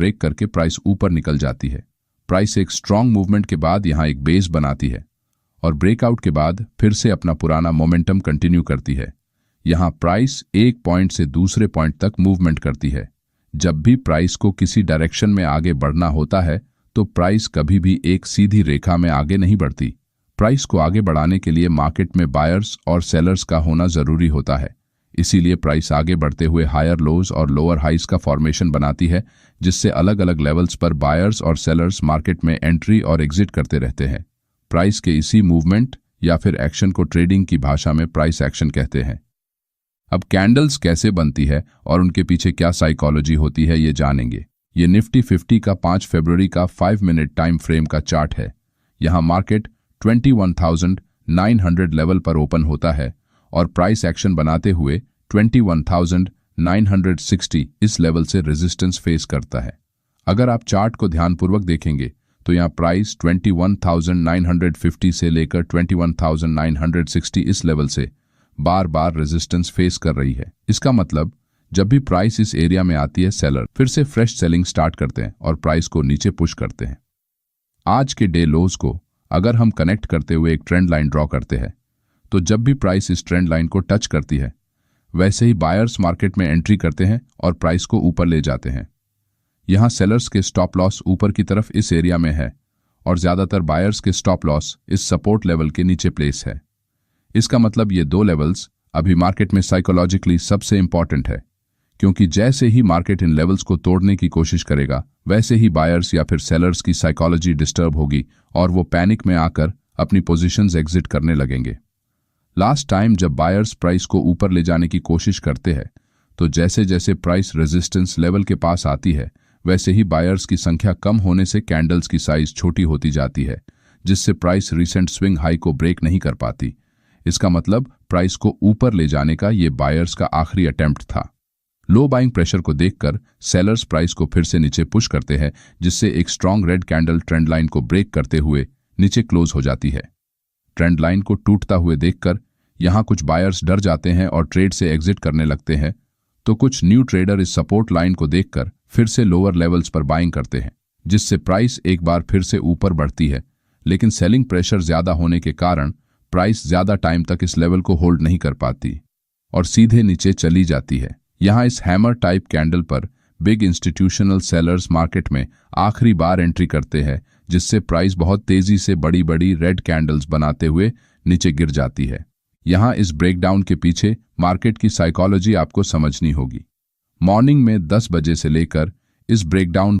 Break करके price ऊपर निकल जाती है। प्राइस एक स्ट्रॉन्ग मूवमेंट के बाद यहाँ एक बेस बनाती है और ब्रेकआउट के बाद फिर से अपना पुराना मोमेंटम कंटिन्यू करती है। यहाँ प्राइस एक पॉइंट से दूसरे पॉइंट तक मूवमेंट करती है। जब भी प्राइस को किसी डायरेक्शन में आगे बढ़ना होता है तो प्राइस कभी भी एक सीधी रेखा में आगे नहीं बढ़ती। प्राइस को आगे बढ़ाने के लिए मार्केट में बायर्स और सेलर्स का होना जरूरी होता है। इसीलिए प्राइस आगे बढ़ते हुए हायर लोज और लोअर हाइज का फॉर्मेशन बनाती है, जिससे अलग अलग लेवल्स पर बायर्स और सेलर्स मार्केट में एंट्री और एग्जिट करते रहते हैं। प्राइस के इसी मूवमेंट या फिर एक्शन को ट्रेडिंग की भाषा में प्राइस एक्शन कहते हैं। अब कैंडल्स कैसे बनती है और उनके पीछे क्या साइकोलॉजी होती है ये जानेंगे। ये निफ्टी 50 का 5 फरवरी का 5 मिनट टाइम फ्रेम का चार्ट है। यहाँ मार्केट 21,900 लेवल पर ओपन होता है और प्राइस एक्शन बनाते हुए 21,960 इस लेवल से रेजिस्टेंस फेस करता है। अगर आप चार्ट को ध्यानपूर्वक देखेंगे तो यहाँ प्राइस 21,950 से लेकर 21,960 इस लेवल से बार बार रेजिस्टेंस फेस कर रही है। इसका मतलब जब भी प्राइस इस एरिया में आती है, सेलर फिर से फ्रेश सेलिंग स्टार्ट करते हैं और प्राइस को नीचे पुश करते हैं। आज के डे लोज को अगर हम कनेक्ट करते हुए एक ट्रेंड लाइन ड्रॉ करते हैं तो जब भी प्राइस इस ट्रेंड लाइन को टच करती है वैसे ही बायर्स मार्केट में एंट्री करते हैं और प्राइस को ऊपर ले जाते हैं। यहाँ सेलर्स के स्टॉप लॉस ऊपर की तरफ इस एरिया में है और ज्यादातर बायर्स के स्टॉप लॉस इस सपोर्ट लेवल के नीचे प्लेस है। इसका मतलब ये दो लेवल्स अभी मार्केट में साइकोलॉजिकली सबसे इंपॉर्टेंट है, क्योंकि जैसे ही मार्केट इन लेवल्स को तोड़ने की कोशिश करेगा वैसे ही बायर्स या फिर सेलर्स की साइकोलॉजी डिस्टर्ब होगी और वो पैनिक में आकर अपनी पोजीशंस एग्जिट करने लगेंगे। लास्ट टाइम जब बायर्स प्राइस को ऊपर ले जाने की कोशिश करते हैं तो जैसे जैसे प्राइस रेजिस्टेंस लेवल के पास आती है वैसे ही बायर्स की संख्या कम होने से कैंडल्स की साइज छोटी होती जाती है, जिससे प्राइस रिसेंट स्विंग हाई को ब्रेक नहीं कर पाती। इसका मतलब प्राइस को ऊपर ले जाने का ये बायर्स का आखिरी अटेम्प्ट था। लो बाइंग प्रेशर को देखकर सेलर्स प्राइस को फिर से नीचे पुश करते हैं, जिससे एक strong red candle trend line को ब्रेक करते हुए नीचे क्लोज हो जाती है। ट्रेंड लाइन को टूटता हुए देखकर यहां कुछ बायर्स डर जाते हैं और ट्रेड से एग्जिट करने लगते हैं, तो कुछ न्यू ट्रेडर इस सपोर्ट लाइन को देखकर फिर से लोअर लेवल्स पर बाइंग करते हैं, जिससे प्राइस एक बार फिर से ऊपर बढ़ती है। लेकिन सेलिंग प्रेशर ज्यादा होने के कारण प्राइस ज्यादा टाइम तक इस लेवल को होल्ड नहीं कर पाती और सीधे नीचे चली जाती है। यहाँ इस हैमर टाइप कैंडल पर बिग इंस्टीट्यूशनल सेलर्स मार्केट में आखिरी बार एंट्री करते हैं, जिससे प्राइस बहुत तेजी से बड़ी बड़ी रेड कैंडल्स बनाते हुए नीचे गिर जाती है। यहाँ इस ब्रेकडाउन के पीछे मार्केट की साइकोलॉजी आपको समझनी होगी। मॉर्निंग में 10 बजे से लेकर इस ब्रेकडाउन